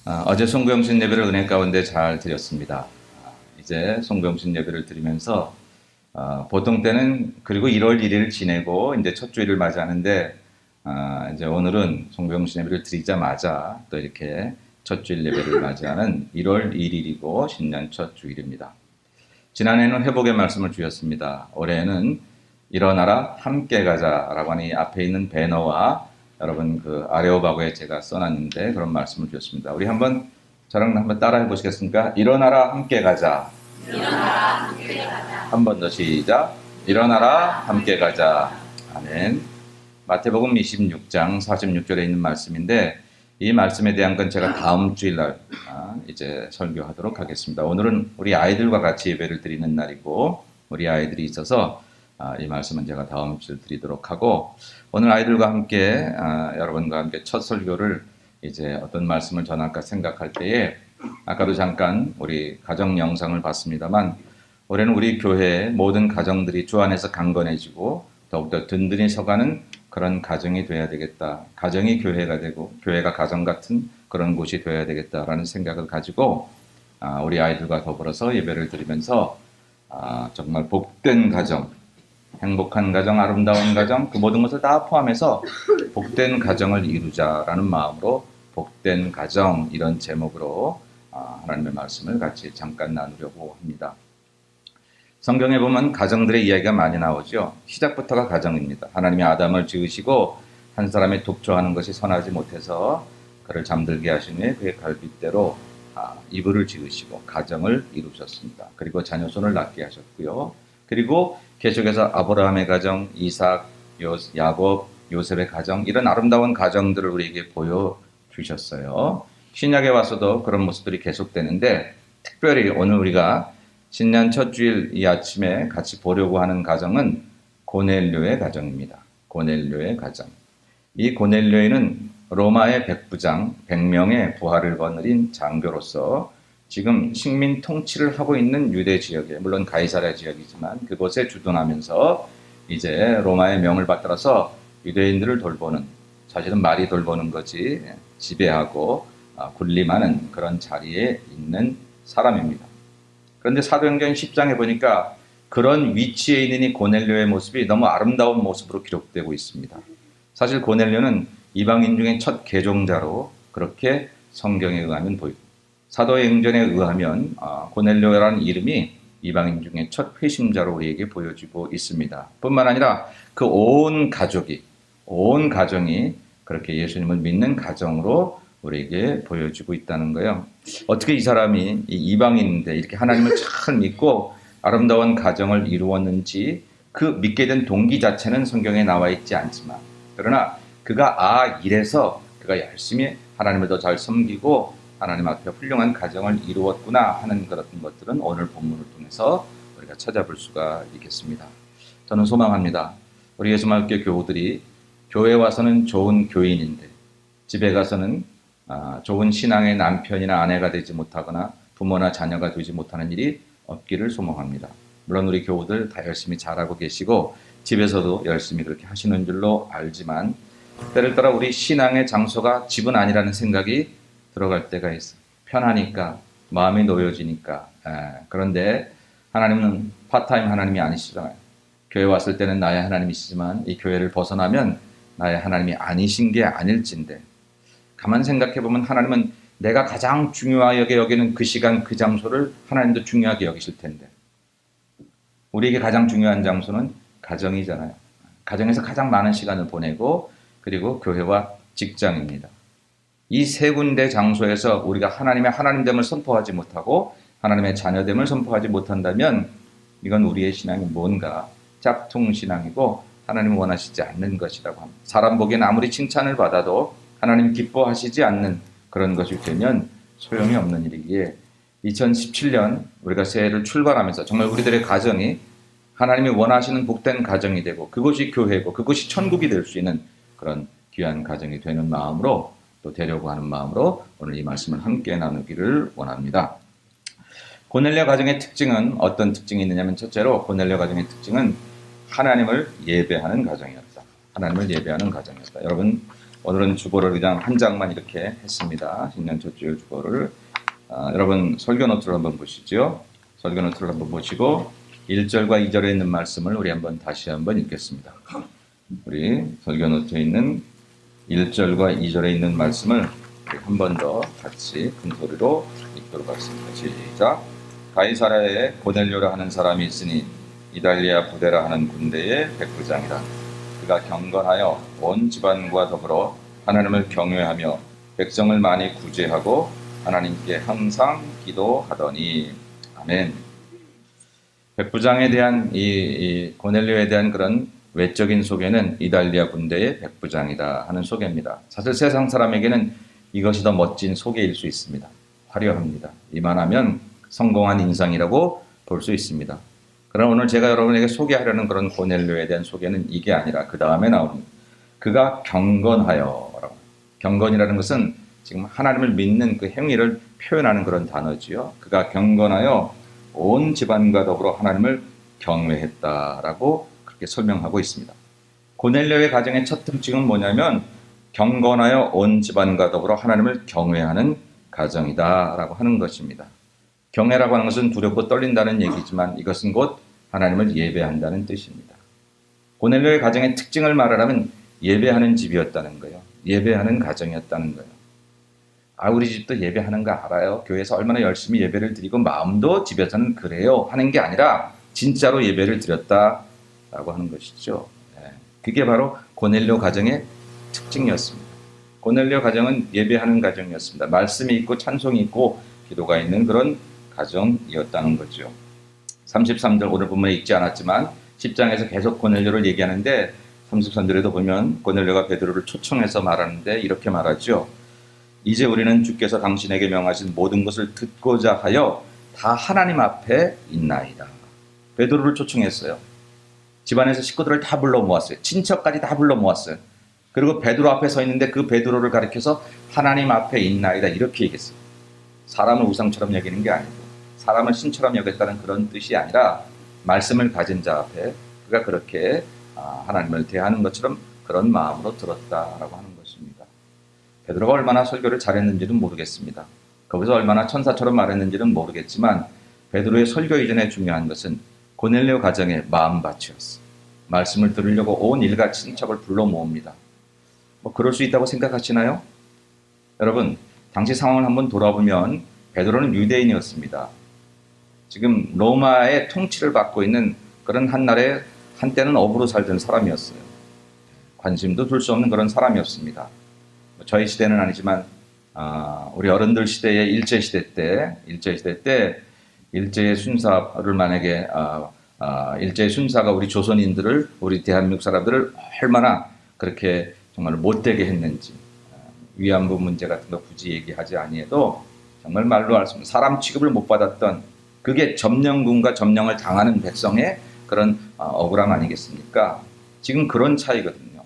어제 송구영신 예배를 은혜 가운데 잘 드렸습니다. 이제 송구영신 예배를 드리면서 보통 때는 그리고 1월 1일 지내고 이제 첫 주일을 맞이하는데 이제 오늘은 송구영신 예배를 드리자마자 또 이렇게 첫 주일 예배를 맞이하는 1월 1일이고 신년 첫 주일입니다. 지난해는 회복의 말씀을 주셨습니다. 올해는 일어나라 함께 가자라고 하는 이 앞에 있는 배너와 여러분 그 아레오바고에 제가 써놨는데 그런 말씀을 주셨습니다. 우리 저랑 한번 따라해 보시겠습니까? 일어나라 함께 가자. 일어나라 함께 가자. 한 번 더 시작. 일어나라 함께 가자. 아멘. 마태복음 26장 46절에 있는 말씀인데 이 말씀에 대한 건 제가 다음 주일날 이제 설교하도록 하겠습니다. 오늘은 우리 아이들과 같이 예배를 드리는 날이고 우리 아이들이 있어서 이 말씀은 제가 다음 주에 드리도록 하고 오늘 아이들과 함께 여러분과 함께 첫 설교를 이제 어떤 말씀을 전할까 생각할 때에 아까도 잠깐 우리 가정 영상을 봤습니다만 올해는 우리 교회의 모든 가정들이 주 안에서 강건해지고 더욱더 든든히 서가는 그런 가정이 돼야 되겠다. 가정이 교회가 되고 교회가 가정 같은 그런 곳이 되어야 되겠다라는 생각을 가지고 우리 아이들과 더불어서 예배를 드리면서 정말 복된 가정, 행복한 가정, 아름다운 가정 그 모든 것을 다 포함해서 복된 가정을 이루자라는 마음으로 복된 가정 이런 제목으로 하나님의 말씀을 같이 잠깐 나누려고 합니다. 성경에 보면 가정들의 이야기가 많이 나오죠. 시작부터가 가정입니다. 하나님이 아담을 지으시고 한 사람이 독초하는 것이 선하지 못해서 그를 잠들게 하신 후에 그의 갈빗대로 이브를 지으시고 가정을 이루셨습니다. 그리고 자녀손을 낳게 하셨고요. 그리고 계속해서 아브라함의 가정, 이삭, 야곱, 요셉의 가정 이런 아름다운 가정들을 우리에게 보여주셨어요. 신약에 와서도 그런 모습들이 계속되는데 특별히 오늘 우리가 신년 첫 주일 이 아침에 같이 보려고 하는 가정은 고넬료의 가정입니다. 고넬료의 가정. 이 고넬료에는 로마의 백부장 100명의 부하를 거느린 장교로서 지금 식민 통치를 하고 있는 유대 지역에 물론 가이사랴 지역이지만 그곳에 주둔하면서 이제 로마의 명을 받들어서 유대인들을 돌보는 사실은 말이 돌보는 거지 지배하고 군림하는 그런 자리에 있는 사람입니다. 그런데 사도행전 10장에 보니까 그런 위치에 있는 이 고넬료의 모습이 너무 아름다운 모습으로 기록되고 있습니다. 사실 고넬료는 이방인 중에 첫 개종자로 그렇게 성경에 의하면 보입니다. 사도행전에 의하면 고넬료라는 이름이 이방인 중에 첫 회심자로 우리에게 보여지고 있습니다. 뿐만 아니라 그 온 가정이 그렇게 예수님을 믿는 가정으로 우리에게 보여지고 있다는 거예요. 어떻게 이 사람이 이방인인데 이렇게 하나님을 잘 믿고 아름다운 가정을 이루었는지 그 믿게 된 동기 자체는 성경에 나와 있지 않지만 그러나 그가 이래서 그가 열심히 하나님을 더 잘 섬기고 하나님 앞에 훌륭한 가정을 이루었구나 하는 그런 것들은 오늘 본문을 통해서 우리가 찾아볼 수가 있겠습니다. 저는 소망합니다. 우리 예수말교 교우들이 교회 와서는 좋은 교인인데 집에 가서는 좋은 신앙의 남편이나 아내가 되지 못하거나 부모나 자녀가 되지 못하는 일이 없기를 소망합니다. 물론 우리 교우들 다 열심히 잘하고 계시고 집에서도 열심히 그렇게 하시는 줄로 알지만 때를 따라 우리 신앙의 장소가 집은 아니라는 생각이 들어갈 때가 있어요. 편하니까 마음이 놓여지니까 그런데 하나님은 파타임 하나님이 아니시잖아요. 교회 왔을 때는 나의 하나님이시지만 이 교회를 벗어나면 나의 하나님이 아니신 게 아닐진데 가만 생각해 보면 하나님은 내가 가장 중요하게 여기는 그 시간 그 장소를 하나님도 중요하게 여기실 텐데 우리에게 가장 중요한 장소는 가정이잖아요. 가정에서 가장 많은 시간을 보내고 그리고 교회와 직장입니다. 이 세 군데 장소에서 우리가 하나님의 하나님됨을 선포하지 못하고 하나님의 자녀됨을 선포하지 못한다면 이건 우리의 신앙이 뭔가 짝퉁신앙이고 하나님은 원하시지 않는 것이라고 합니다. 사람 보기엔 아무리 칭찬을 받아도 하나님 기뻐하시지 않는 그런 것이 되면 소용이 없는 일이기에 2017년 우리가 새해를 출발하면서 정말 우리들의 가정이 하나님이 원하시는 복된 가정이 되고 그것이 교회고 그것이 천국이 될 수 있는 그런 귀한 가정이 되는 마음으로 또 되려고 하는 마음으로 오늘 이 말씀을 함께 나누기를 원합니다. 고넬료 가정의 특징은 어떤 특징이 있느냐면 첫째로 고넬료 가정의 특징은 하나님을 예배하는 가정이었다. 하나님을 예배하는 가정이었다. 여러분 오늘은 주보를 그냥 한 장만 이렇게 했습니다. 신년 첫 주일 주보를. 여러분 설교 노트를 한번 보시죠. 설교 노트를 한번 보시고 1절과 2절에 있는 말씀을 우리 한번 다시 한번 읽겠습니다. 우리 설교 노트에 있는 1절과 2절에 있는 말씀을 한 번 더 같이 큰 소리로 읽도록 하겠습니다. 시작. 가이사라에 고넬료라 하는 사람이 있으니 이달리아 부대라 하는 군대의 백부장이라. 그가 경건하여 온 집안과 더불어 하나님을 경외하며 백성을 많이 구제하고 하나님께 항상 기도하더니. 아멘. 백부장에 대한 이 고넬료에 대한 그런 외적인 소개는 이달리아 군대의 백부장이다 하는 소개입니다. 사실 세상 사람에게는 이것이 더 멋진 소개일 수 있습니다. 화려합니다. 이만하면 성공한 인상이라고 볼 수 있습니다. 그러나 오늘 제가 여러분에게 소개하려는 그런 고넬료에 대한 소개는 이게 아니라 그 다음에 나오는 그가 경건하여라고. 경건이라는 것은 지금 하나님을 믿는 그 행위를 표현하는 그런 단어지요. 그가 경건하여 온 집안과 더불어 하나님을 경외했다라고 그렇게 설명하고 있습니다. 고넬료의 가정의 첫 특징은 뭐냐면 경건하여 온 집안과 더불어 하나님을 경외하는 가정이다라고 하는 것입니다. 경외라고 하는 것은 두렵고 떨린다는 얘기지만 이것은 곧 하나님을 예배한다는 뜻입니다. 고넬료의 가정의 특징을 말하라면 예배하는 집이었다는 거예요. 예배하는 가정이었다는 거예요. 우리 집도 예배하는 거 알아요. 교회에서 얼마나 열심히 예배를 드리고 마음도 집에서는 그래요 하는 게 아니라 진짜로 예배를 드렸다라고 하는 것이죠. 그게 바로 고넬료 가정의 특징이었습니다. 고넬료 가정은 예배하는 가정이었습니다. 말씀이 있고 찬송이 있고 기도가 있는 그런 가정이었다는 거죠. 33절 오늘 본문에 읽지 않았지만 10장에서 계속 고넬료를 얘기하는데 33절에도 보면 고넬료가 베드로를 초청해서 말하는데 이렇게 말하죠. 이제 우리는 주께서 당신에게 명하신 모든 것을 듣고자 하여 다 하나님 앞에 있나이다. 베드로를 초청했어요. 집안에서 식구들을 다 불러 모았어요. 친척까지 다 불러 모았어요. 그리고 베드로 앞에 서 있는데 그 베드로를 가리켜서 하나님 앞에 있나이다 이렇게 얘기했어요. 사람을 우상처럼 여기는 게 아니고 사람을 신처럼 여겼다는 그런 뜻이 아니라 말씀을 가진 자 앞에 그가 그렇게 하나님을 대하는 것처럼 그런 마음으로 들었다라고 하는 것입니다. 베드로가 얼마나 설교를 잘했는지는 모르겠습니다. 거기서 얼마나 천사처럼 말했는지는 모르겠지만 베드로의 설교 이전에 중요한 것은 고넬료 가정의 마음밭이었어요. 말씀을 들으려고 온 일가 친척을 불러 모읍니다. 그럴 수 있다고 생각하시나요? 여러분, 당시 상황을 한번 돌아보면 베드로는 유대인이었습니다. 지금 로마의 통치를 받고 있는 그런 한때는 어부로 살던 사람이었어요. 관심도 둘 수 없는 그런 사람이었습니다. 저희 시대는 아니지만 우리 어른들 시대의 일제시대 때 일제의 순사를 만약에 일제의 순사가 우리 조선인들을 우리 대한민국 사람들을 얼마나 그렇게 정말 못되게 했는지 위안부 문제 같은 거 굳이 얘기하지 아니해도 정말 말로 할 수 없는 사람 취급을 못 받았던 그게 점령군과 점령을 당하는 백성의 그런 억울함 아니겠습니까? 지금 그런 차이거든요.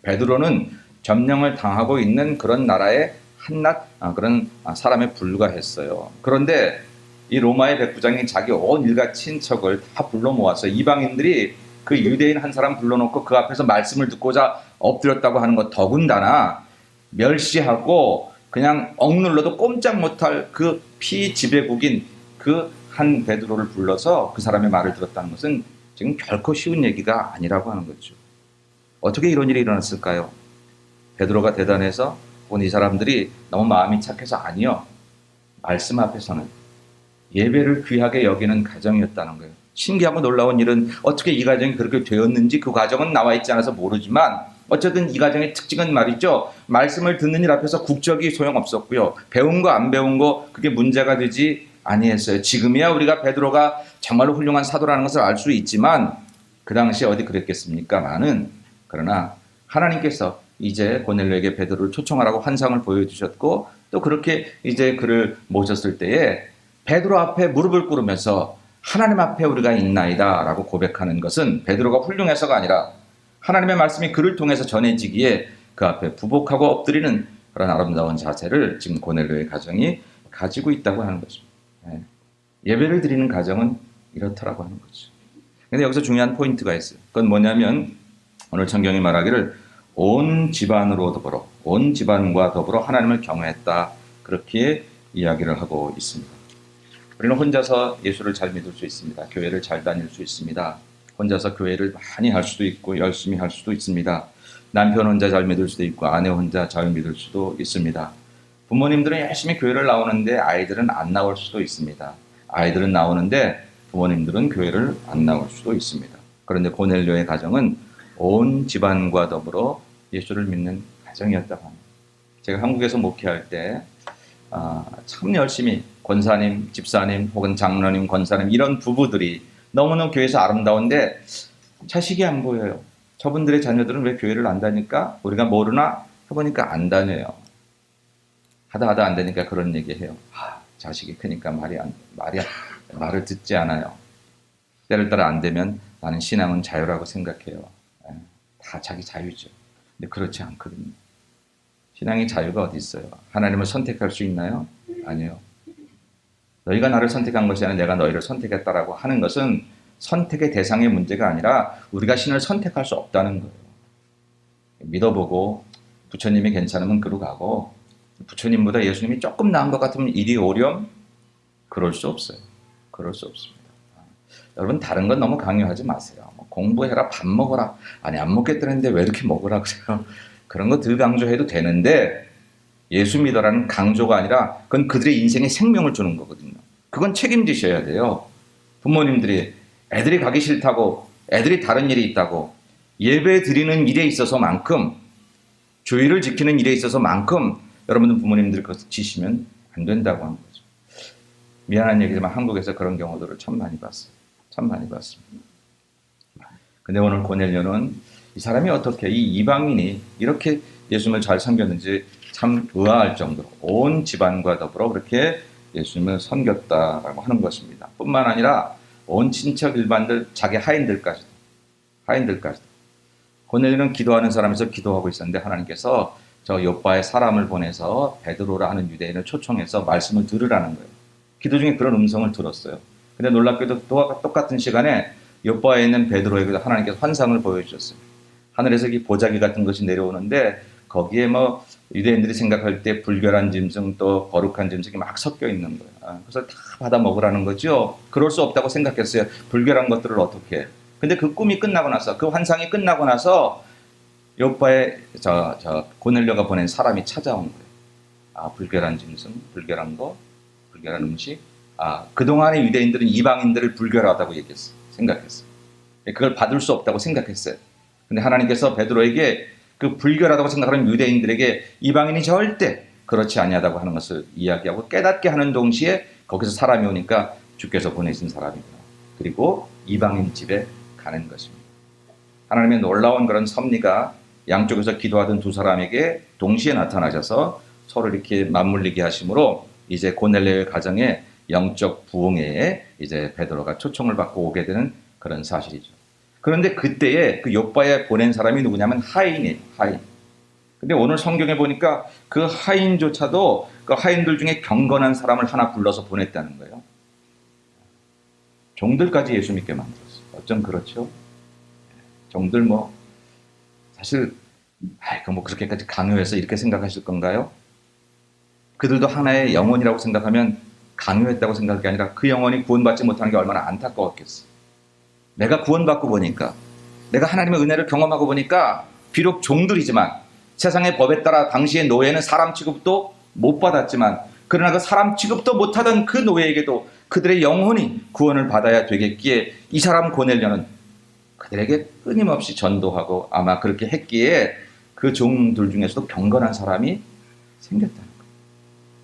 베드로는 점령을 당하고 있는 그런 나라의 한낱 그런 사람에 불과했어요. 그런데 이 로마의 백부장이 자기 온 일가 친척을 다 불러 모았어요. 이방인들이 그 유대인 한 사람 불러놓고 그 앞에서 말씀을 듣고자 엎드렸다고 하는 것 더군다나 멸시하고 그냥 억눌러도 꼼짝 못할 그 피지배국인 그 한 베드로를 불러서 그 사람의 말을 들었다는 것은 지금 결코 쉬운 얘기가 아니라고 하는 거죠. 어떻게 이런 일이 일어났을까요? 베드로가 대단해서 혹은 이 사람들이 너무 마음이 착해서 아니요. 말씀 앞에서는 예배를 귀하게 여기는 가정이었다는 거예요. 신기하고 놀라운 일은 어떻게 이 가정이 그렇게 되었는지 그 과정은 나와 있지 않아서 모르지만 어쨌든 이 가정의 특징은 말이죠. 말씀을 듣는 일 앞에서 국적이 소용없었고요. 배운 거 안 배운 거 그게 문제가 되지 아니했어요. 지금이야 우리가 베드로가 정말로 훌륭한 사도라는 것을 알 수 있지만 그 당시에 어디 그랬겠습니까만은 그러나 하나님께서 이제 고넬료에게 베드로를 초청하라고 환상을 보여주셨고 또 그렇게 이제 그를 모셨을 때에 베드로 앞에 무릎을 꿇으면서 하나님 앞에 우리가 있나이다 라고 고백하는 것은 베드로가 훌륭해서가 아니라 하나님의 말씀이 그를 통해서 전해지기에 그 앞에 부복하고 엎드리는 그런 아름다운 자세를 지금 고넬료의 가정이 가지고 있다고 하는 것입니다. 예배를 드리는 가정은 이렇다라고 하는 거죠. 근데 여기서 중요한 포인트가 있어요. 그건 뭐냐면 오늘 성경이 말하기를 온 집안으로 더불어, 온 집안과 더불어 하나님을 경외했다. 그렇게 이야기를 하고 있습니다. 우리는 혼자서 예수를 잘 믿을 수 있습니다. 교회를 잘 다닐 수 있습니다. 혼자서 교회를 많이 할 수도 있고 열심히 할 수도 있습니다. 남편 혼자 잘 믿을 수도 있고 아내 혼자 잘 믿을 수도 있습니다. 부모님들은 열심히 교회를 나오는데 아이들은 안 나올 수도 있습니다. 아이들은 나오는데 부모님들은 교회를 안 나올 수도 있습니다. 그런데 고넬료의 가정은 온 집안과 더불어 예수를 믿는 가정이었다고 합니다. 제가 한국에서 목회할 때 참 열심히 권사님, 집사님 혹은 장로님, 권사님 이런 부부들이 너무너무 교회에서 아름다운데 자식이 안 보여요. 저분들의 자녀들은 왜 교회를 안 다닐까? 우리가 모르나? 해보니까 안 다녀요. 하다 안 되니까 그런 얘기해요. 자식이 크니까 말을 듣지 않아요. 때를 따라 안 되면 나는 신앙은 자유라고 생각해요. 다 자기 자유죠. 근데 그렇지 않거든요. 신앙의 자유가 어디 있어요? 하나님을 선택할 수 있나요? 아니요. 너희가 나를 선택한 것이 아니라 내가 너희를 선택했다라고 하는 것은 선택의 대상의 문제가 아니라 우리가 신을 선택할 수 없다는 거예요. 믿어보고 부처님이 괜찮으면 그로 가고 부처님보다 예수님이 조금 나은 것 같으면 이리 오렴? 그럴 수 없어요. 그럴 수 없습니다. 여러분 다른 건 너무 강요하지 마세요. 공부해라, 밥 먹어라. 아니 안 먹겠다는데 왜 이렇게 먹으라 그래요? 그런 거 덜 강조해도 되는데 예수 믿어라는 강조가 아니라 그건 그들의 인생에 생명을 주는 거거든요. 그건 책임지셔야 돼요. 부모님들이 애들이 가기 싫다고 애들이 다른 일이 있다고 예배 드리는 일에 있어서만큼 교회를 지키는 일에 있어서만큼 여러분들 부모님들이 그것을 지시면 안 된다고 하는 거죠. 미안한 얘기지만 한국에서 그런 경우들을 참 많이 봤어요. 참 많이 봤습니다. 근데 오늘 고넬료는 이 사람이 어떻게 이 이방인이 이렇게 예수님을 잘 섬겼는지 참 의아할 정도로 온 집안과 더불어 그렇게 예수님을 섬겼다라고 하는 것입니다. 뿐만 아니라 온 친척 일반들 자기 하인들까지도 고넬료는 기도하는 사람에서 기도하고 있었는데 하나님께서 저 요빠에 사람을 보내서 베드로라 하는 유대인을 초청해서 말씀을 들으라는 거예요. 기도 중에 그런 음성을 들었어요. 근데 놀랍게도 똑같은 시간에 요빠에 있는 베드로에게도 하나님께서 환상을 보여주셨어요. 하늘에서 이 보자기 같은 것이 내려오는데 거기에 유대인들이 생각할 때 불결한 짐승 또 거룩한 짐승이 막 섞여 있는 거예요. 그래서 다 받아 먹으라는 거죠. 그럴 수 없다고 생각했어요. 불결한 것들을 어떻게 해. 근데 그 꿈이 끝나고 나서 그 환상이 끝나고 나서 요빠에 고넬료가 보낸 사람이 찾아온 거예요. 불결한 짐승, 불결한 거, 불결한 음식. 그동안의 유대인들은 이방인들을 불결하다고 생각했어요. 그걸 받을 수 없다고 생각했어요. 근데 하나님께서 베드로에게 그 불결하다고 생각하는 유대인들에게 이방인이 절대 그렇지 아니하다고 하는 것을 이야기하고 깨닫게 하는 동시에 거기서 사람이 오니까 주께서 보내신 사람이구나. 그리고 이방인 집에 가는 것입니다. 하나님의 놀라운 그런 섭리가 양쪽에서 기도하던 두 사람에게 동시에 나타나셔서 서로 이렇게 맞물리게 하심으로 이제 고넬료의 가정에 영적 부흥회에 이제 베드로가 초청을 받고 오게 되는 그런 사실이죠. 그런데 그때에 그 요빠에 보낸 사람이 누구냐면 하인이에요. 하인. 근데 오늘 성경에 보니까 그 하인조차도 그 하인들 중에 경건한 사람을 하나 불러서 보냈다는 거예요. 종들까지 예수 믿게 만들었어요. 어쩜 그렇죠? 종들 사실 그렇게까지 강요해서 이렇게 생각하실 건가요? 그들도 하나의 영혼이라고 생각하면 강요했다고 생각할 게 아니라 그 영혼이 구원받지 못하는 게 얼마나 안타까웠겠어요. 내가 구원받고 보니까 내가 하나님의 은혜를 경험하고 보니까 비록 종들이지만 세상의 법에 따라 당시의 노예는 사람 취급도 못 받았지만 그러나 그 사람 취급도 못하던 그 노예에게도 그들의 영혼이 구원을 받아야 되겠기에 이 사람 고넬료는 그들에게 끊임없이 전도하고 아마 그렇게 했기에 그 종들 중에서도 경건한 사람이 생겼다는 거예요.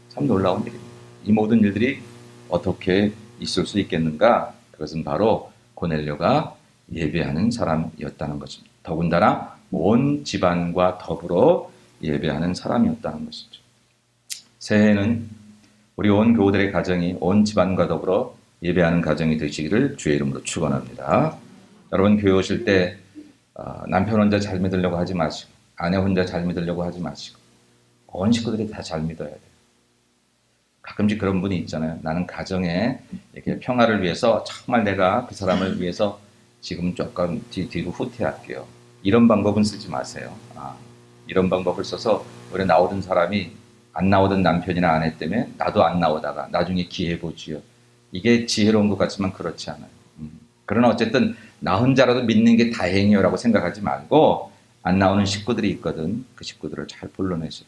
참 놀라운 일입니다. 이 모든 일들이 어떻게 있을 수 있겠는가? 그것은 바로 고넬료가 예배하는 사람이었다는 것입니다. 더군다나 온 집안과 더불어 예배하는 사람이었다는 것이죠. 새해에는 우리 온 교우들의 가정이 온 집안과 더불어 예배하는 가정이 되시기를 주의 이름으로 축원합니다. 여러분 교회 오실 때 남편 혼자 잘 믿으려고 하지 마시고 아내 혼자 잘 믿으려고 하지 마시고 온 식구들이 다 잘 믿어야 돼요. 가끔씩 그런 분이 있잖아요. 나는 가정에 이렇게 평화를 위해서 정말 내가 그 사람을 위해서 지금 조금 뒤로 후퇴할게요. 이런 방법은 쓰지 마세요. 이런 방법을 써서 우리 나오던 사람이 안 나오던 남편이나 아내 때문에 나도 안 나오다가 나중에 기회 보지요. 이게 지혜로운 것 같지만 그렇지 않아요. 그러나 어쨌든 나 혼자라도 믿는 게 다행이요라고 생각하지 말고 안 나오는 식구들이 있거든. 그 식구들을 잘 불러내세요.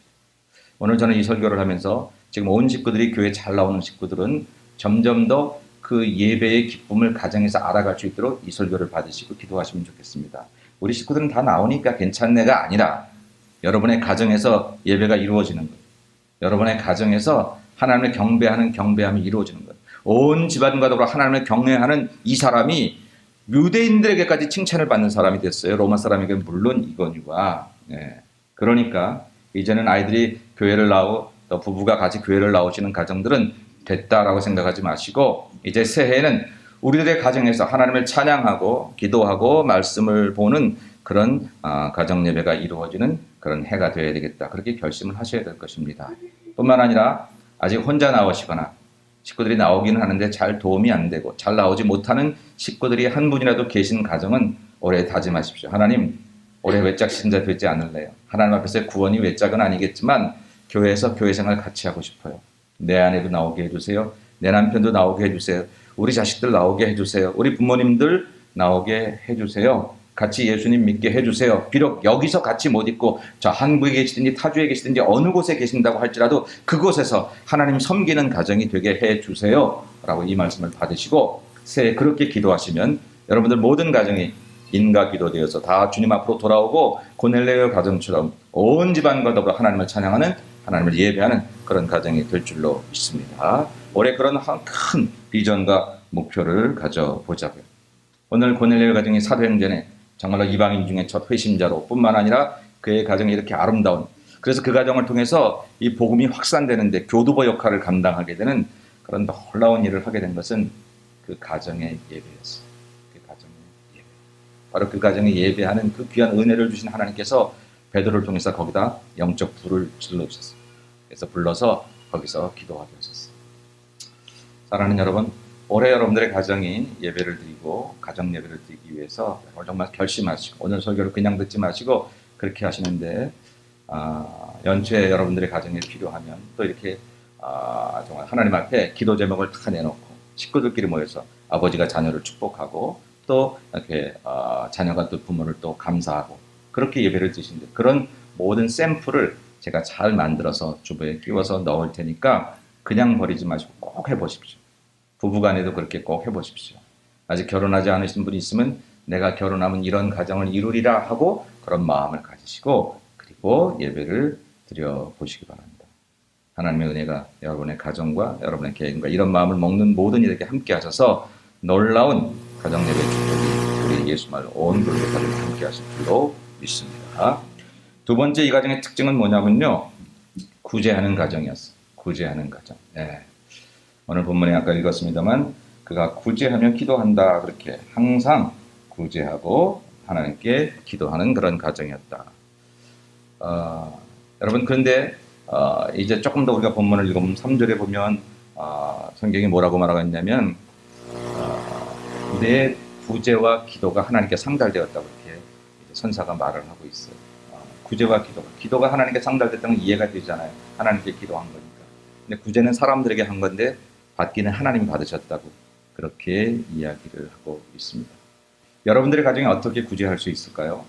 오늘 저는 이 설교를 하면서 지금 온 식구들이 교회 잘 나오는 식구들은 점점 더 그 예배의 기쁨을 가정에서 알아갈 수 있도록 이 설교를 받으시고 기도하시면 좋겠습니다. 우리 식구들은 다 나오니까 괜찮네가 아니라 여러분의 가정에서 예배가 이루어지는 것, 여러분의 가정에서 하나님을 경배하는 경배함이 이루어지는 것, 온 집안과 더불어 하나님을 경외하는 이 사람이 유대인들에게까지 칭찬을 받는 사람이 됐어요. 로마 사람에게는 물론 이거니와. 그러니까 이제는 아이들이 교회를 나오고 또 부부가 같이 교회를 나오시는 가정들은 됐다라고 생각하지 마시고 이제 새해에는 우리들의 가정에서 하나님을 찬양하고 기도하고 말씀을 보는 그런 가정 예배가 이루어지는 그런 해가 되어야 되겠다. 그렇게 결심을 하셔야 될 것입니다. 뿐만 아니라 아직 혼자 나오시거나 식구들이 나오기는 하는데 잘 도움이 안 되고 잘 나오지 못하는 식구들이 한 분이라도 계신 가정은 올해 다짐하십시오. 하나님, 올해 외짝 신자 되지 않을래요. 하나님 앞에서의 구원이 외짝은 아니겠지만 교회에서 교회 생활 같이 하고 싶어요. 내 아내도 나오게 해주세요. 내 남편도 나오게 해주세요. 우리 자식들 나오게 해주세요. 우리 부모님들 나오게 해주세요. 같이 예수님 믿게 해주세요. 비록 여기서 같이 못 있고 저 한국에 계시든지 타주에 계시든지 어느 곳에 계신다고 할지라도 그곳에서 하나님 섬기는 가정이 되게 해주세요. 라고 이 말씀을 받으시고 새해 그렇게 기도하시면 여러분들 모든 가정이 인가 기도되어서 다 주님 앞으로 돌아오고 고넬레오 가정처럼 온 집안과 더불어 하나님을 찬양하는 하나님을 예배하는 그런 가정이 될 줄로 믿습니다. 올해 그런 큰 비전과 목표를 가져보자고요. 오늘 고넬레오 가정이 사도행전에 정말로 이방인 중에 첫 회심자로 뿐만 아니라 그의 가정이 이렇게 아름다운, 그래서 그 가정을 통해서 이 복음이 확산되는데 교두보 역할을 감당하게 되는 그런 놀라운 일을 하게 된 것은 그 가정의 예배였어요. 그 가정의 예배. 바로 그 가정에 예배하는 그 귀한 은혜를 주신 하나님께서 베드로를 통해서 거기다 영적 불을 질러주셨어요. 그래서 불러서 거기서 기도하게 하셨어요. 사랑하는 여러분, 올해 여러분들의 가정이 예배를 드리고 가정 예배를 드리기 위해서 정말 결심하시고 오늘 설교를 그냥 듣지 마시고 그렇게 하시는데 연초에 여러분들의 가정에 필요하면 또 이렇게 정말 하나님 앞에 기도 제목을 다 내놓고 식구들끼리 모여서 아버지가 자녀를 축복하고 또 이렇게 자녀가 또 부모를 또 감사하고 그렇게 예배를 드시는데 그런 모든 샘플을 제가 잘 만들어서 주부에 끼워서 넣을 테니까 그냥 버리지 마시고 꼭 해보십시오. 부부간에도 그렇게 꼭 해보십시오. 아직 결혼하지 않으신 분이 있으면 내가 결혼하면 이런 가정을 이루리라 하고 그런 마음을 가지시고 그리고 예배를 드려보시기 바랍니다. 하나님의 은혜가 여러분의 가정과 여러분의 개인과 이런 마음을 먹는 모든 이들에게 함께 하셔서 놀라운 가정 예배 축복이 우리 예수 말 온 교회가족 함께 하실 줄로 믿습니다. 두 번째 이 가정의 특징은 뭐냐면요. 구제하는 가정이었어요. 구제하는 가정. 오늘 본문에 아까 읽었습니다만 그가 구제하며 기도한다. 그렇게 항상 구제하고 하나님께 기도하는 그런 가정이었다. 여러분 그런데 이제 조금 더 우리가 본문을 읽으면 3절에 보면 성경이 뭐라고 말하고 있냐면 내 구제와 기도가 하나님께 상달되었다고 이렇게 선사가 말을 하고 있어요. 구제와 기도가 하나님께 상달됐다는 건 이해가 되잖아요. 하나님께 기도한 거니까. 근데 구제는 사람들에게 한 건데 받기는 하나님이 받으셨다고 그렇게 이야기를 하고 있습니다. 여러분들의 가정에 어떻게 구제할 수 있을까요?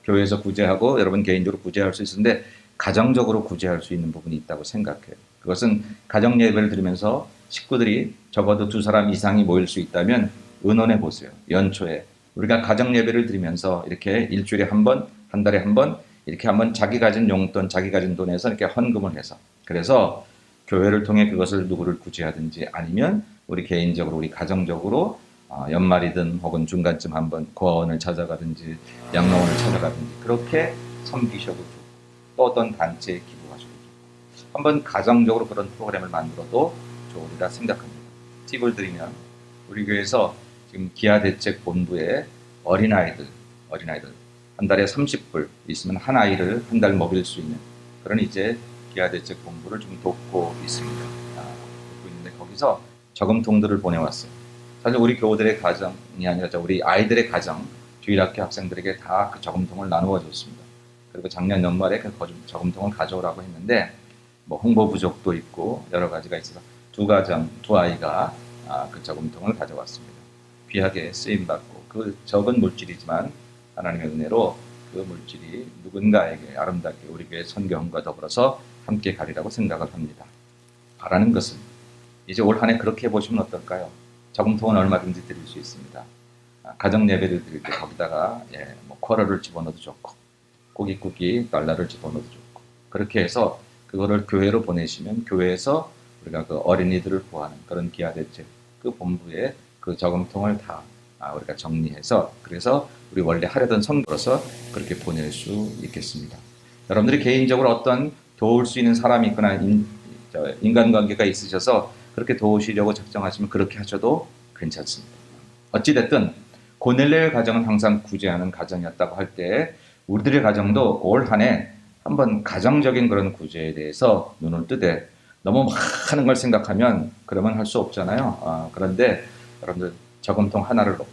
교회에서 구제하고 여러분 개인적으로 구제할 수 있는데 가정적으로 구제할 수 있는 부분이 있다고 생각해요. 그것은 가정 예배를 드리면서 식구들이 적어도 2사람 이상이 모일 수 있다면 의논해 보세요. 연초에 우리가 가정 예배를 드리면서 이렇게 일주일에 한 번, 한 달에 한 번 이렇게 한번 자기 가진 용돈, 자기 가진 돈에서 이렇게 헌금을 해서 그래서 교회를 통해 그것을 누구를 구제하든지 아니면 우리 개인적으로 우리 가정적으로 연말이든 혹은 중간쯤 한번 고아원을 찾아가든지 양로원을 찾아가든지 그렇게 섬기셔도 좋고 또 어떤 단체에 기부하셔도 좋고 한번 가정적으로 그런 프로그램을 만들어도 좋으리라 생각합니다. 팁을 드리면 우리 교회에서 지금 기아대책 본부에 어린아이들 한 달에 30불 있으면 한 아이를 한 달 먹일 수 있는 그런 이제 기아대책 본부를 좀 돕고 있습니다. 돕고 있는데 거기서 저금통들을 보내왔어요. 사실 우리 교우들의 가정이 아니라 우리 아이들의 가정 주일학교 학생들에게 다 그 저금통을 나누어 줬습니다. 그리고 작년 연말에 그 저금통을 가져오라고 했는데 뭐 홍보 부족도 있고 여러 가지가 있어서 두 아이가 그 저금통을 가져왔습니다. 귀하게 쓰임 받고 그 적은 물질이지만 하나님의 은혜로 그 물질이 누군가에게 아름답게 우리 교회 선교함과 더불어서 함께 가리라고 생각을 합니다. 바라는 것은 이제 올 한 해 그렇게 해보시면 어떨까요? 저금통은 얼마든지 드릴 수 있습니다. 가정 예배를 드릴 때 거기다가 뭐 쿼러를 집어넣어도 좋고 꾸깃꾸깃 달러를 집어넣어도 좋고 그렇게 해서 그거를 교회로 보내시면 교회에서 우리가 그 어린이들을 보호하는 그런 기아대책 그 본부에 그 저금통을 다 우리가 정리해서 그래서 우리 원래 하려던 선거로서 그렇게 보낼 수 있겠습니다. 여러분들이 개인적으로 어떤 도울 수 있는 사람이 있거나 인간관계가 있으셔서 그렇게 도우시려고 작정하시면 그렇게 하셔도 괜찮습니다. 어찌됐든 고넬료의 가정은 항상 구제하는 가정이었다고 할 때 우리들의 가정도 올 한 해 한번 가정적인 그런 구제에 대해서 눈을 뜨되 너무 많은 걸 생각하면 그러면 할 수 없잖아요. 그런데 여러분들 저금통 하나를 놓고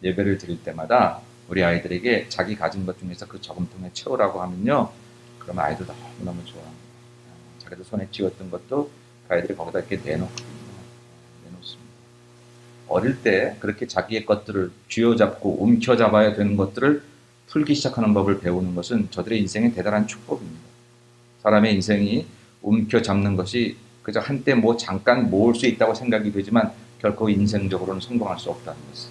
예배를 드릴 때마다 우리 아이들에게 자기 가진 것 중에서 그 저금통에 채우라고 하면요. 그러면 아이들 너무너무 좋아합니다. 자기도 손에 쥐었던 것도 그 아이들이 거기다 이렇게 내놓습니다. 어릴 때 그렇게 자기의 것들을 쥐어잡고 움켜잡아야 되는 것들을 풀기 시작하는 법을 배우는 것은 저들의 인생의 대단한 축복입니다. 사람의 인생이 움켜잡는 것이 그저 한때 뭐 잠깐 모을 수 있다고 생각이 되지만 결코 인생적으로는 성공할 수 없다는 것을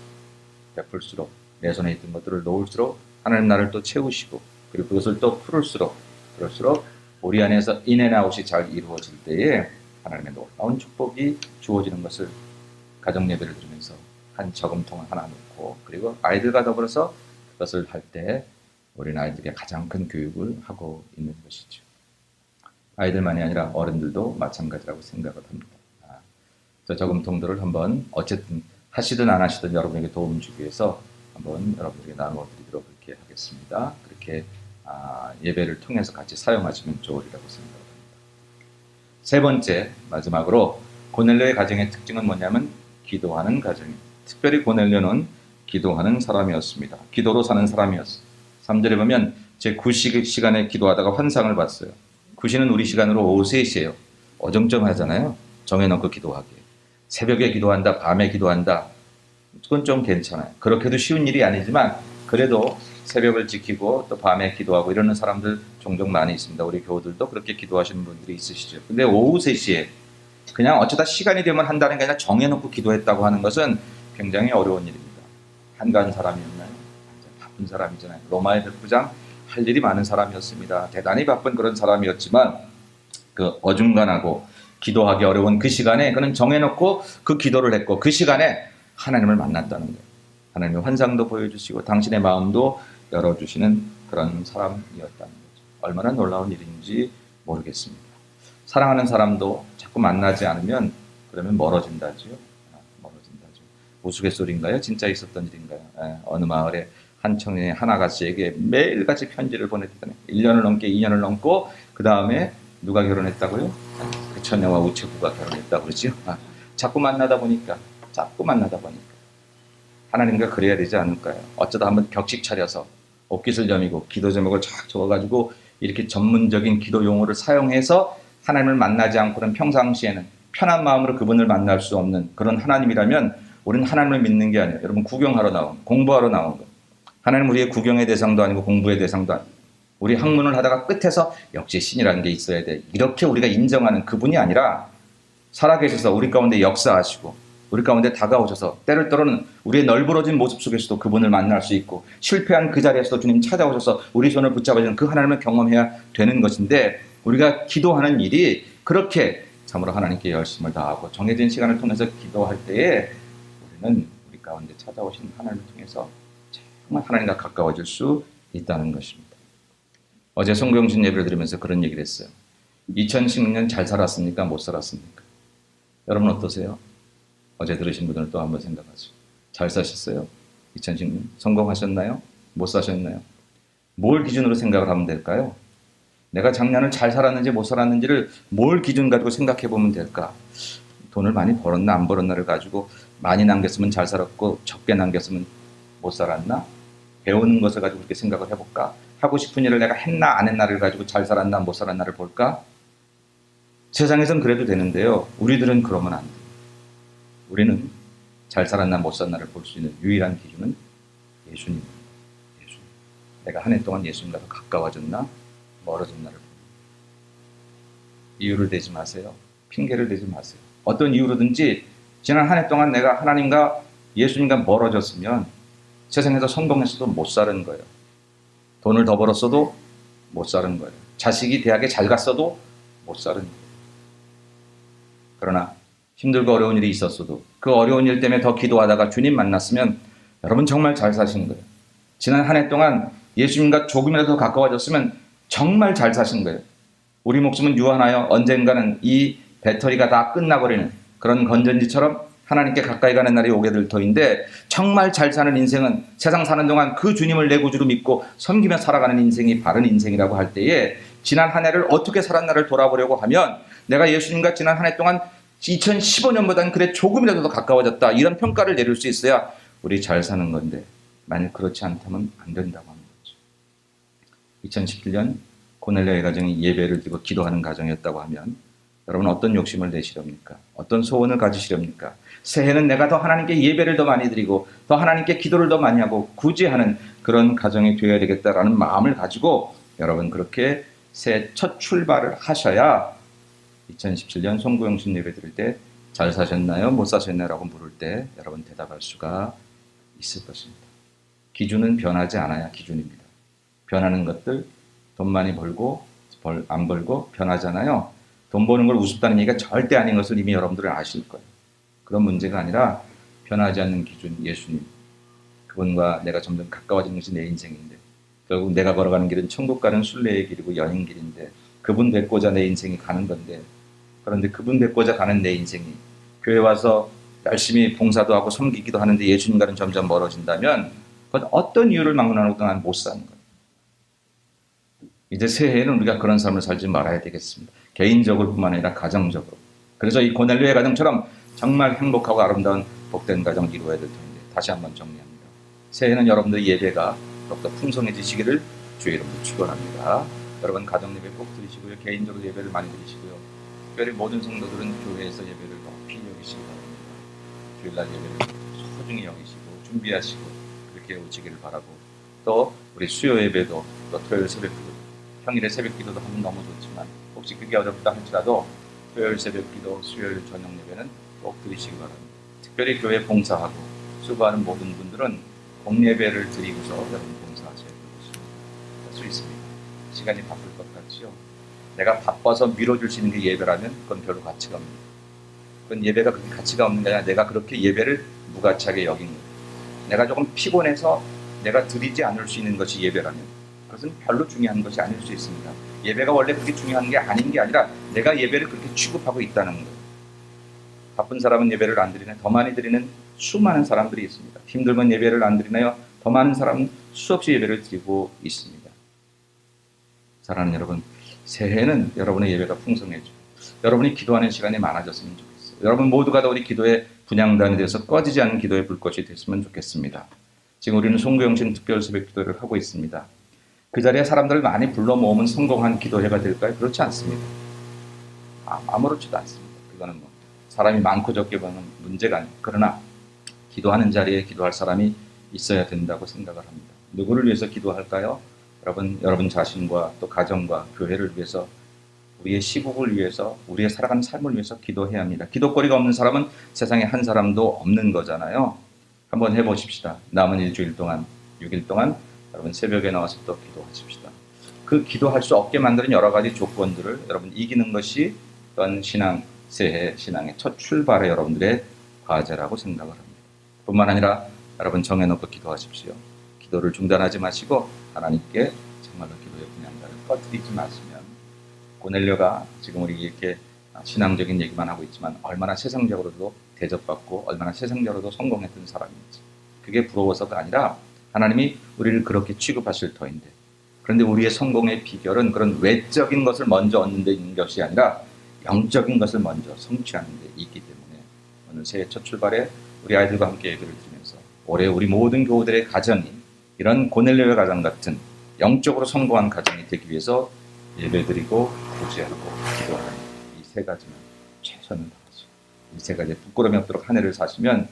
베풀수록 내 손에 있던 것들을 놓을수록 하나님 나를 또 채우시고 그리고 그것을 또 풀을수록 그럴수록 우리 안에서 인앤아웃이 잘 이루어질 때에 하나님의 놀라운 축복이 주어지는 것을 가정 예배를 드리면서 한 저금통을 하나 놓고 그리고 아이들과 더불어서 그것을 할 때 우리는 아이들에게 가장 큰 교육을 하고 있는 것이죠. 아이들만이 아니라 어른들도 마찬가지라고 생각을 합니다. 저 저금통들을 한번 어쨌든 하시든 안 하시든 여러분에게 도움 주기 위해서 한번 여러분에게 나누어 드리도록 그렇게 하겠습니다. 그렇게 예배를 통해서 같이 사용하시면 좋으리라고 생각합니다. 세 번째 마지막으로 고넬료의 가정의 특징은 뭐냐면 기도하는 가정입니다. 특별히 고넬료는 기도하는 사람이었습니다. 기도로 사는 사람이었어요. 3절에 보면 제 9시간에 기도하다가 환상을 봤어요. 9시는 우리 시간으로 오후 3시예요. 어정쩡하잖아요. 정해놓고 기도하기. 새벽에 기도한다, 밤에 기도한다. 그건 좀 괜찮아요. 그렇게도 쉬운 일이 아니지만 그래도 새벽을 지키고 또 밤에 기도하고 이러는 사람들 종종 많이 있습니다. 우리 교우들도 그렇게 기도하시는 분들이 있으시죠. 근데 오후 3시에 그냥 어쩌다 시간이 되면 한다는 게 아니라 정해놓고 기도했다고 하는 것은 굉장히 어려운 일입니다. 한가한 사람이었나요? 바쁜 사람이잖아요. 로마의 백부장 할 일이 많은 사람이었습니다. 대단히 바쁜 그런 사람이었지만 그 어중간하고 기도하기 어려운 그 시간에 그는 정해놓고 그 기도를 했고 그 시간에 하나님을 만났다는 거예요. 하나님의 환상도 보여주시고 당신의 마음도 열어주시는 그런 사람이었다는 거죠. 얼마나 놀라운 일인지 모르겠습니다. 사랑하는 사람도 자꾸 만나지 않으면 그러면 멀어진다지요. 멀어진다죠. 우스갯소리인가요? 진짜 있었던 일인가요? 어느 마을에 한 청년이 한 아가씨에게 매일같이 편지를 보냈더니 1년을 넘게 2년을 넘고 그 다음에 누가 결혼했다고요? 그 처녀와 우체부가 결혼했다고 그러죠. 자꾸 만나다 보니까 하나님과 그래야 되지 않을까요? 어쩌다 한번 격식 차려서 옷깃을 여미고 기도 제목을 쫙 적어가지고 이렇게 전문적인 기도 용어를 사용해서 하나님을 만나지 않고는 평상시에는 편한 마음으로 그분을 만날 수 없는 그런 하나님이라면 우리는 하나님을 믿는 게 아니에요. 여러분 구경하러 나온 공부하러 나온 거예요. 하나님 우리의 구경의 대상도 아니고 공부의 대상도 아니고 우리 학문을 하다가 끝에서 역시 신이라는 게 있어야 돼. 이렇게 우리가 인정하는 그분이 아니라 살아계셔서 우리 가운데 역사하시고 우리 가운데 다가오셔서 때를 때로는 우리의 널브러진 모습 속에서도 그분을 만날 수 있고 실패한 그 자리에서도 주님 찾아오셔서 우리 손을 붙잡아주는 그 하나님을 경험해야 되는 것인데 우리가 기도하는 일이 그렇게 참으로 하나님께 열심을 다하고 정해진 시간을 통해서 기도할 때에 우리는 우리 가운데 찾아오신 하나님을 통해서 정말 하나님과 가까워질 수 있다는 것입니다. 어제 송경신 예배를 들으면서 그런 얘기를 했어요. 2016년 잘 살았습니까? 못 살았습니까? 여러분 어떠세요? 어제 들으신 분들은 또 한번 생각하세요. 잘 사셨어요? 2016년 성공하셨나요? 못 사셨나요? 뭘 기준으로 생각을 하면 될까요? 내가 작년을 잘 살았는지 못 살았는지를 뭘 기준 가지고 생각해 보면 될까? 돈을 많이 벌었나 안 벌었나를 가지고 많이 남겼으면 잘 살았고 적게 남겼으면 못 살았나? 배우는 것을 가지고 그렇게 생각을 해볼까? 하고 싶은 일을 내가 했나 안 했나를 가지고 잘 살았나 못 살았나를 볼까? 세상에선 그래도 되는데요. 우리들은 그러면 안 돼요. 우리는 잘 살았나 못 살았나를 볼 수 있는 유일한 기준은 예수님입니다. 예수님. 내가 한 해 동안 예수님과 더 가까워졌나 멀어졌나를 봅니다. 이유를 대지 마세요. 핑계를 대지 마세요. 어떤 이유로든지 지난 한 해 동안 내가 하나님과 예수님과 멀어졌으면 세상에서 성공했어도 못 사는 거예요. 돈을 더 벌었어도 못 사는 거예요. 자식이 대학에 잘 갔어도 못 사는 거예요. 그러나 힘들고 어려운 일이 있었어도 그 어려운 일 때문에 더 기도하다가 주님 만났으면 여러분 정말 잘 사신 거예요. 지난 한 해 동안 예수님과 조금이라도 더 가까워졌으면 정말 잘 사신 거예요. 우리 목숨은 유한하여 언젠가는 이 배터리가 다 끝나버리는 그런 건전지처럼 하나님께 가까이 가는 날이 오게 될 터인데 정말 잘 사는 인생은 세상 사는 동안 그 주님을 내 구주로 믿고 섬기며 살아가는 인생이 바른 인생이라고 할 때에 지난 한 해를 어떻게 살았나를 돌아보려고 하면 내가 예수님과 지난 한 해 동안 2015년보다는 그래 조금이라도 더 가까워졌다 이런 평가를 내릴 수 있어야 우리 잘 사는 건데 만약 그렇지 않다면 안 된다고 하는 거죠. 2017년 고넬료의 가정이 예배를 드리고 기도하는 가정이었다고 하면 여러분 어떤 욕심을 내시렵니까? 어떤 소원을 가지시렵니까? 새해는 내가 더 하나님께 예배를 더 많이 드리고 더 하나님께 기도를 더 많이 하고 굳이 하는 그런 가정이 되어야 되겠다라는 마음을 가지고 여러분 그렇게 새해 첫 출발을 하셔야 2017년 송구영신 예배 드릴 때 잘 사셨나요? 못 사셨나요? 라고 물을 때 여러분 대답할 수가 있을 것입니다. 기준은 변하지 않아야 기준입니다. 변하는 것들 돈 많이 벌고 안 벌고 변하잖아요. 돈 버는 걸 우습다는 얘기가 절대 아닌 것을 이미 여러분들은 아실 거예요. 그런 문제가 아니라 변하지 않는 기준 예수님. 그분과 내가 점점 가까워지는 것이 내 인생인데 결국 내가 걸어가는 길은 천국 가는 순례의 길이고 여행 길인데 그분 뵙고자 내 인생이 가는 건데 그런데 그분 뵙고자 가는 내 인생이 교회 와서 열심히 봉사도 하고 섬기기도 하는데 예수님과는 점점 멀어진다면 그건 어떤 이유를 막론하고 난 못 사는 거예요. 이제 새해에는 우리가 그런 삶을 살지 말아야 되겠습니다. 개인적으로 뿐만 아니라 가정적으로. 그래서 이 고넬료의 가정처럼 정말 행복하고 아름다운 복된 가정을 이루어야 될 텐데 다시 한번 정리합니다. 새해에는 여러분들의 예배가 더욱더 풍성해지시기를 주의 이름으로 축원합니다. 여러분 가정 예배 꼭 드리시고요. 개인적으로 예배를 많이 드리시고요. 특별히 모든 성도들은 교회에서 예배를 높이 여기시기 바랍니다. 주일날 예배를 소중히 여기시고 준비하시고 그렇게 오시기를 바라고 또 우리 수요 예배도 또 토요일 새벽기도 평일에 새벽기도도 하면 너무 좋지만 혹시 그게 어렵다 할지라도 토요일 새벽기도 수요일 저녁 예배는 꼭 드리시기 바랍니다. 특별히 교회 봉사하고 수고하는 모든 분들은 공예배를 드리고서 여러분 봉사하셔야 될 수 있습니다. 시간이 바쁠 것 같지요. 내가 바빠서 미뤄줄 수 있는 게 예배라면 그건 별로 가치가 없습니다. 그건 예배가 그렇게 가치가 없는 게 아니라 내가 그렇게 예배를 무가치하게 여긴 거예요. 내가 조금 피곤해서 내가 드리지 않을 수 있는 것이 예배라면 그것은 별로 중요한 것이 아닐 수 있습니다. 예배가 원래 그렇게 중요한 게 아닌 게 아니라 내가 예배를 그렇게 취급하고 있다는 거예요. 바쁜 사람은 예배를 안 드리나요? 더 많이 드리는 수많은 사람들이 있습니다. 힘들면 예배를 안 드리나요? 더 많은 사람은 수없이 예배를 드리고 있습니다. 사랑하는 여러분, 새해에는 여러분의 예배가 풍성해지고 여러분이 기도하는 시간이 많아졌으면 좋겠어요. 여러분 모두가 다 우리 기도의 분향단이 돼서 꺼지지 않는 기도의 불꽃이 됐으면 좋겠습니다. 지금 우리는 송구영신 특별 새벽 기도를 하고 있습니다. 그 자리에 사람들을 많이 불러 모으면 성공한 기도회가 될까요? 그렇지 않습니다. 아무렇지도 않습니다. 그거는 뭐 사람이 많고 적게 보는 문제가 아니에요. 그러나 기도하는 자리에 기도할 사람이 있어야 된다고 생각을 합니다. 누구를 위해서 기도할까요? 여러분 자신과 또 가정과 교회를 위해서 우리의 시국을 위해서 우리의 살아가는 삶을 위해서 기도해야 합니다. 기도거리가 없는 사람은 세상에 한 사람도 없는 거잖아요. 한번 해보십시다. 남은 일주일 동안 6일 동안 여러분 새벽에 나와서 또 기도하십시다. 그 기도할 수 없게 만드는 여러 가지 조건들을 여러분 이기는 것이 또한 새해 신앙의 첫 출발의 여러분들의 과제라고 생각을 합니다. 뿐만 아니라 여러분 정해놓고 기도하십시오. 기도를 중단하지 마시고 하나님께 정말로 기도의 분향단을 꺼뜨리지 마시면 고넬료가 지금 우리 이렇게 신앙적인 얘기만 하고 있지만 얼마나 세상적으로도 대접받고 얼마나 세상적으로도 성공했던 사람인지 그게 부러워서가 아니라 하나님이 우리를 그렇게 취급하실 터인데 그런데 우리의 성공의 비결은 그런 외적인 것을 먼저 얻는 데 있는 것이 아니라 영적인 것을 먼저 성취하는 데 있기 때문에 오늘 새해 첫 출발에 우리 아이들과 함께 예배를 드리면서 올해 우리 모든 교우들의 가정이 이런 고넬료의 가정 같은 영적으로 성공한 가정이 되기 위해서 예배드리고 구제하고 기도하는 이 세 가지만 최선을 다하시고 이 세 가지에 부끄러움이 없도록 한 해를 사시면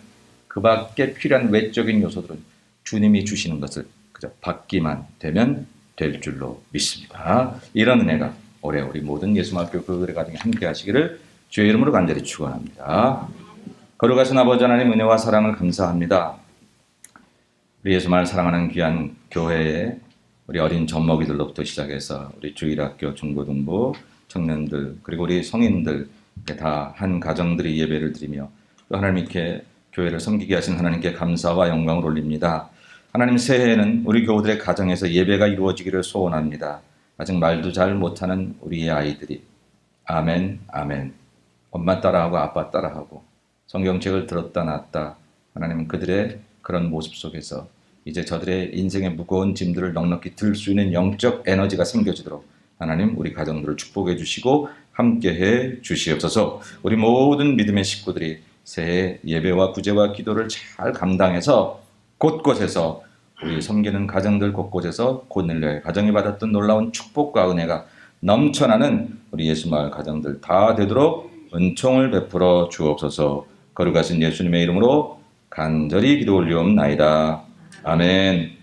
그 밖에 필요한 외적인 요소들은 주님이 주시는 것을 그저 받기만 되면 될 줄로 믿습니다. 이런 은혜가 올해 우리 모든 예수마을교회 교우들의 가정에 함께 하시기를 주의 이름으로 간절히 축원합니다. 거룩하신 아버지 하나님 은혜와 사랑을 감사합니다. 우리 예수마을 사랑하는 귀한 교회에 우리 어린 젖먹이들로부터 시작해서 우리 주일학교, 중고등부, 청년들 그리고 우리 성인들 다 한 가정들이 예배를 드리며 또 하나님께 교회를 섬기게 하신 하나님께 감사와 영광을 올립니다. 하나님 새해에는 우리 교우들의 가정에서 예배가 이루어지기를 소원합니다. 아직 말도 잘 못하는 우리의 아이들이 아멘 아멘 엄마 따라하고 아빠 따라하고 성경책을 들었다 놨다 하나님 그들의 그런 모습 속에서 이제 저들의 인생의 무거운 짐들을 넉넉히 들 수 있는 영적 에너지가 생겨지도록 하나님 우리 가정들을 축복해 주시고 함께해 주시옵소서. 우리 모든 믿음의 식구들이 새해 예배와 구제와 기도를 잘 감당해서 곳곳에서 우리 섬기는 가정들 곳곳에서 고넬료의 가정이 받았던 놀라운 축복과 은혜가 넘쳐나는 우리 예수마을 가정들 다 되도록 은총을 베풀어 주옵소서. 거룩하신 예수님의 이름으로 간절히 기도 올리옵나이다. 아멘.